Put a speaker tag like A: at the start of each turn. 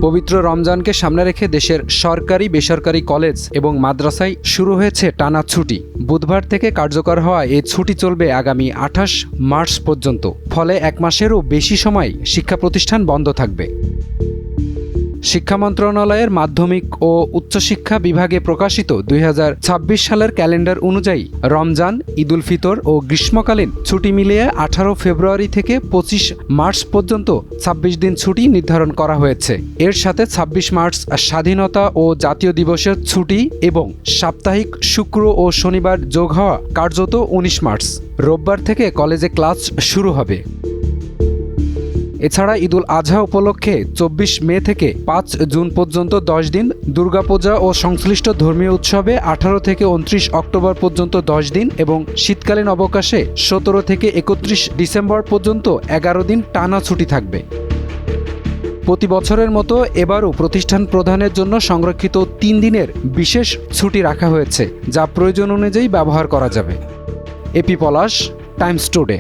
A: পবিত্র রমজানকে সামনে রেখে দেশের সরকারি বেসরকারি কলেজ এবং মাদ্রাসায় শুরু হয়েছে টানা ছুটি। বুধবার থেকে কার্যকর হওয়া এই ছুটি চলবে আগামী 28 মার্চ পর্যন্ত। ফলে এক মাসেরও বেশি সময় শিক্ষা প্রতিষ্ঠান বন্ধ থাকবে। শিক্ষা মন্ত্রণালয়ের মাধ্যমিক ও উচ্চশিক্ষা বিভাগে প্রকাশিত 2026 সালের ক্যালেন্ডার অনুযায়ী রমজান, ঈদুল ফিতর ও গ্রীষ্মকালীন ছুটি মিলিয়ে 18 ফেব্রুয়ারি থেকে 25 মার্চ পর্যন্ত 26 দিন ছুটি নির্ধারণ করা হয়েছে। এর সাথে 26 মার্চ স্বাধীনতা ও জাতীয় দিবসের ছুটি এবং সাপ্তাহিক শুক্র ও শনিবার যোগ হওয়া কার্যত 19 মার্চ। রোববার থেকে কলেজে ক্লাস শুরু হবে। এছাড়া ঈদুল আজহা উপলক্ষে 24 মে থেকে 5 জুন পর্যন্ত 10 দিন, দুর্গাপূজা ও সংশ্লিষ্ট ধর্মীয় উৎসবে 18 থেকে 29 অক্টোবর পর্যন্ত 10 দিন এবং শীতকালীন অবকাশে 17 থেকে 31 ডিসেম্বর পর্যন্ত 11 দিন টানা ছুটি থাকবে। প্রতি বছরের মতো এবারও প্রতিষ্ঠান প্রধানের জন্য সংরক্ষিত 3 দিনের বিশেষ ছুটি রাখা হয়েছে, যা প্রয়োজন অনুযায়ী ব্যবহার করা যাবে। এপি পলাশ, টাইমস টুডে।